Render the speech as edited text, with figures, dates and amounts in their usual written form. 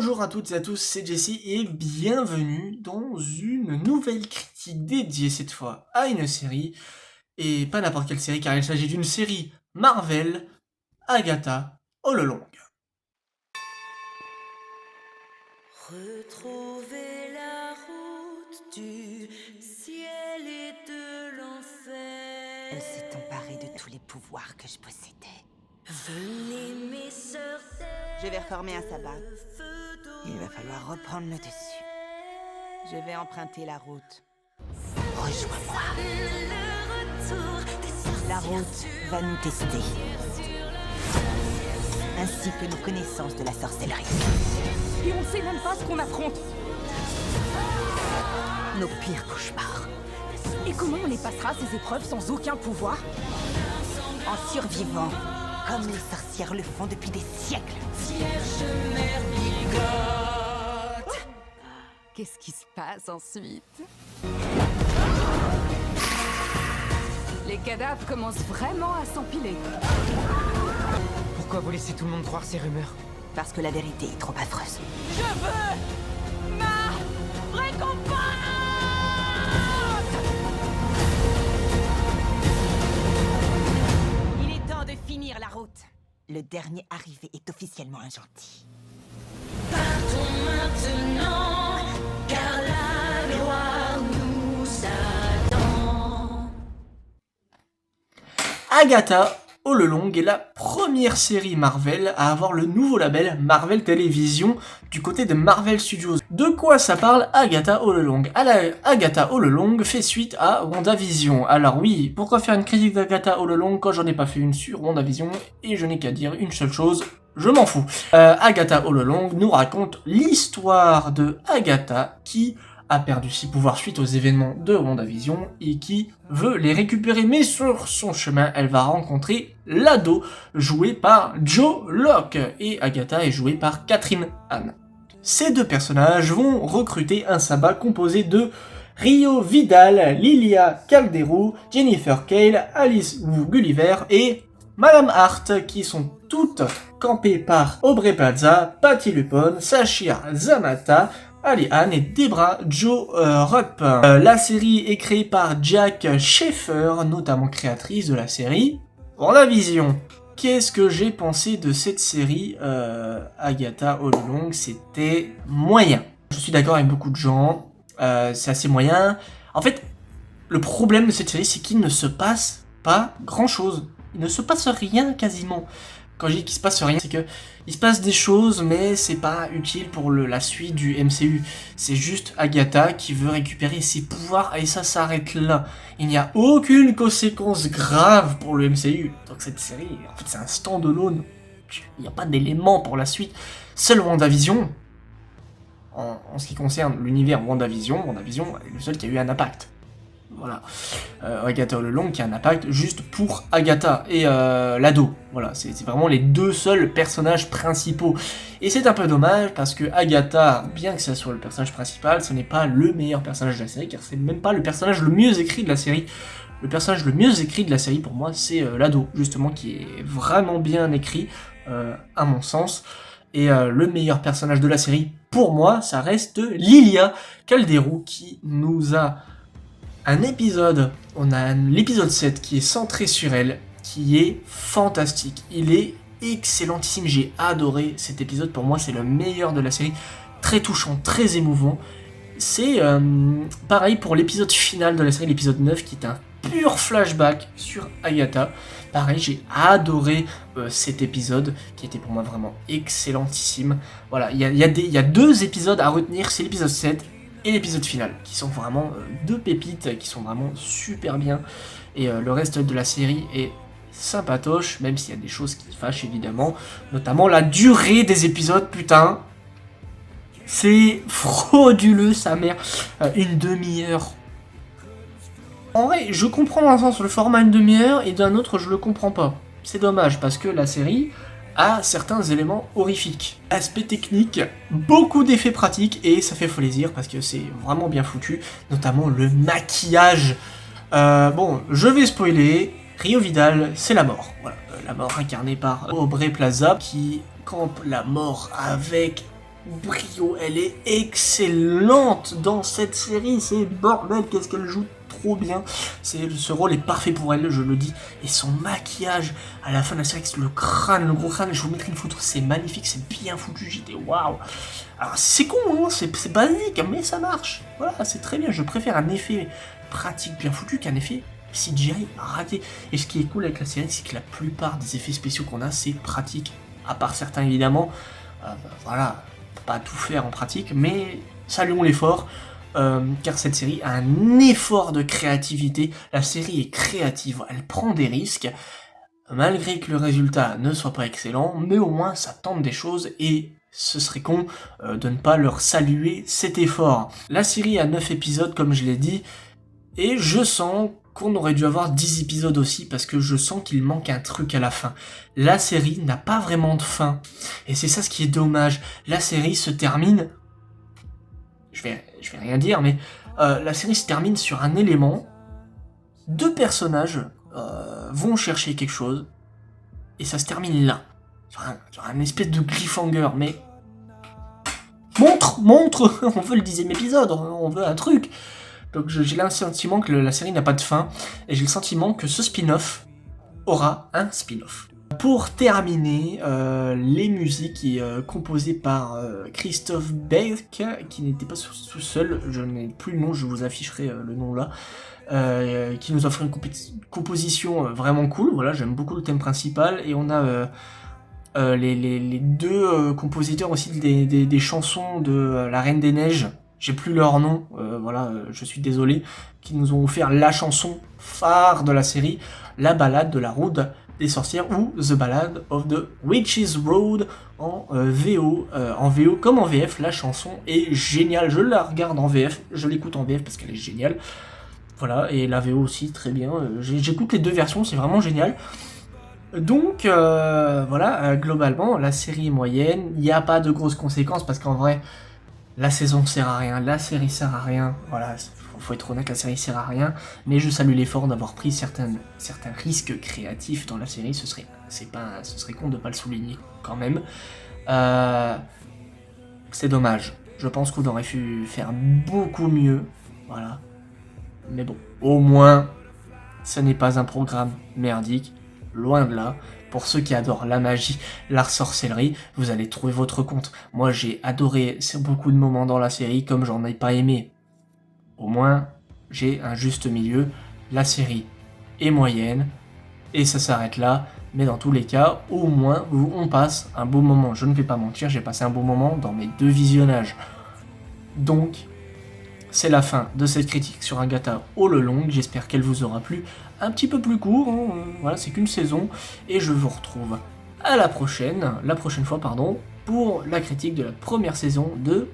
Bonjour à toutes et à tous, c'est Jesse et bienvenue dans une nouvelle critique dédiée cette fois à une série, et pas n'importe quelle série car il s'agit d'une série Marvel, Agatha All Along. Retrouver la route du ciel et de l'enfer. Elle s'est emparée de tous les pouvoirs que je possédais. Venez mes sœurs, Je vais reformer un sabbat. Il va falloir reprendre le dessus. Je vais emprunter la route. Rejoins-moi. La route va nous tester. Ainsi que nos connaissances de la sorcellerie. Et on sait même pas ce qu'on affronte. Nos pires cauchemars. Et comment on les passera ces épreuves sans aucun pouvoir? En survivant, comme les sorcières le font depuis des siècles. Qu'est-ce qui se passe ensuite? Les cadavres commencent vraiment à s'empiler. Pourquoi vous laissez tout le monde croire ces rumeurs? Parce que la vérité est trop affreuse. Je veux ma récompense! Il est temps de finir la route. Le dernier arrivé est officiellement un gentil. partons maintenant, car la gloire nous attend. Agatha All Along est la première série Marvel à avoir le nouveau label Marvel Television du côté de Marvel Studios. De quoi ça parle Agatha All Along? Agatha All Along fait suite à WandaVision. Alors oui, pourquoi faire une critique d'Agatha All Along quand j'en ai pas fait une sur WandaVision et je n'ai qu'à dire une seule chose, je m'en fous. Agatha All Along nous raconte l'histoire de Agatha qui a perdu ses pouvoirs suite aux événements de WandaVision et qui veut les récupérer, mais sur son chemin, elle va rencontrer l'ado, joué par Joe Locke, et Agatha est jouée par Catherine Hahn. Ces deux personnages vont recruter un sabbat composé de Rio Vidal, Lilia Calderou, Jennifer Kale, Alice Wu Gulliver et Madame Hart, qui sont toutes campées par Aubrey Plaza, Patti LuPone, Sashir Zamata, Ali Hahn et Debra Jo Rupp. La série est créée par Jack Schaeffer, notamment créatrice de la série WandaVision. Qu'est-ce que j'ai pensé de cette série Agatha All Along? C'était moyen. Je suis d'accord avec beaucoup de gens, c'est assez moyen. En fait, le problème de cette série, c'est qu'il ne se passe pas grand-chose. Il ne se passe rien quasiment. Quand je dis qu'il se passe rien, c'est que il se passe des choses, mais c'est pas utile pour la suite du MCU. C'est juste Agatha qui veut récupérer ses pouvoirs et ça s'arrête là. Il n'y a aucune conséquence grave pour le MCU. Donc cette série, en fait, c'est un stand-alone. Il n'y a pas d'éléments pour la suite. Seul WandaVision, en ce qui concerne l'univers WandaVision est le seul qui a eu un impact. Voilà, Agatha All Along qui a un impact juste pour Agatha et l'ado. Voilà, c'est vraiment les deux seuls personnages principaux. Et c'est un peu dommage parce que Agatha, bien que ça soit le personnage principal, ce n'est pas le meilleur personnage de la série, car c'est même pas le personnage le mieux écrit de la série. Le personnage le mieux écrit de la série pour moi, c'est l'ado, justement, qui est vraiment bien écrit, à mon sens. Et le meilleur personnage de la série, pour moi, ça reste Lilia Calderou, qui nous a un épisode, on a l'épisode 7 qui est centré sur elle, qui est fantastique. Il est excellentissime, j'ai adoré cet épisode, pour moi c'est le meilleur de la série, très touchant, très émouvant. C'est pareil pour l'épisode final de la série, l'épisode 9, qui est un pur flashback sur Agatha. Pareil, j'ai adoré cet épisode, qui était pour moi vraiment excellentissime. Voilà, il y a deux épisodes à retenir, c'est l'épisode 7 et l'épisode final, qui sont vraiment deux pépites, qui sont vraiment super bien, et le reste de la série est sympatoche, même s'il y a des choses qui fâchent évidemment, notamment la durée des épisodes, putain, c'est frauduleux sa mère, une demi-heure. En vrai, je comprends dans un sens le format une demi-heure, et d'un autre je le comprends pas, c'est dommage, parce que la série a certains éléments horrifiques. Aspect technique, beaucoup d'effets pratiques, et ça fait plaisir parce que c'est vraiment bien foutu, notamment le maquillage. Bon, je vais spoiler, Rio Vidal, c'est la mort. Voilà, la mort incarnée par Aubrey Plaza, qui campe la mort avec brio, elle est excellente dans cette série, c'est bordel, qu'est-ce qu'elle joue trop bien, ce rôle est parfait pour elle, je le dis, et son maquillage à la fin de la série, le crâne, le gros crâne, je vous mettrai une photo, c'est magnifique, c'est bien foutu, j'étais waouh. Alors c'est con, hein, c'est basique, mais ça marche, voilà, c'est très bien, je préfère un effet pratique bien foutu qu'un effet CGI raté. Et ce qui est cool avec la série, c'est que la plupart des effets spéciaux qu'on a, c'est pratique. À part certains, évidemment. Voilà, on peut pas tout faire en pratique, mais saluons l'effort. Car cette série a un effort de créativité. La série est créative, elle prend des risques. Malgré que le résultat ne soit pas excellent, mais au moins ça tente des choses et ce serait con de ne pas leur saluer cet effort. La série a 9 épisodes, comme je l'ai dit. Et je sens qu'on aurait dû avoir 10 épisodes aussi, parce que je sens qu'il manque un truc à la fin. La série n'a pas vraiment de fin. Et c'est ça ce qui est dommage. La série se termine... Je vais rien dire, mais la série se termine sur un élément. Deux personnages vont chercher quelque chose. Et ça se termine là. Sur un espèce de cliffhanger, mais... Montre On veut le 10e épisode, on veut un truc. Donc j'ai le sentiment que la série n'a pas de fin, et j'ai le sentiment que ce spin-off aura un spin-off. Pour terminer, les musiques composées par Christophe Beck, qui n'était pas tout seul, je n'ai plus le nom, je vous afficherai le nom là, qui nous offre une composition vraiment cool, voilà, j'aime beaucoup le thème principal, et on a les deux compositeurs aussi des chansons de La Reine des Neiges, j'ai plus leur nom, voilà, je suis désolé, qui nous ont offert la chanson phare de la série, la balade de la route des sorcières, ou The Ballad of the Witch's Road en VO comme en VF, la chanson est géniale, je la regarde en VF, je l'écoute en VF parce qu'elle est géniale, voilà, et la VO aussi, très bien, j'écoute les deux versions, c'est vraiment génial. Donc voilà, globalement, la série est moyenne, il n'y a pas de grosses conséquences, parce qu'en vrai, la saison sert à rien, la série sert à rien, voilà, faut être honnête, la série sert à rien, mais je salue l'effort d'avoir pris certains risques créatifs dans la série, ce serait con de pas le souligner quand même. C'est dommage, je pense qu'on aurait pu faire beaucoup mieux, voilà, mais bon, au moins, ce n'est pas un programme merdique, loin de là. Pour ceux qui adorent la magie, l'art sorcellerie, vous allez trouver votre compte. Moi, j'ai adoré beaucoup de moments dans la série, comme j'en ai pas aimé. Au moins, j'ai un juste milieu. La série est moyenne, et ça s'arrête là. Mais dans tous les cas, au moins, on passe un beau moment. Je ne vais pas mentir, j'ai passé un beau moment dans mes deux visionnages. Donc, c'est la fin de cette critique sur Agatha All Along. J'espère qu'elle vous aura plu. Un petit peu plus court, hein, voilà, c'est qu'une saison, et je vous retrouve à la prochaine fois, pour la critique de la première saison de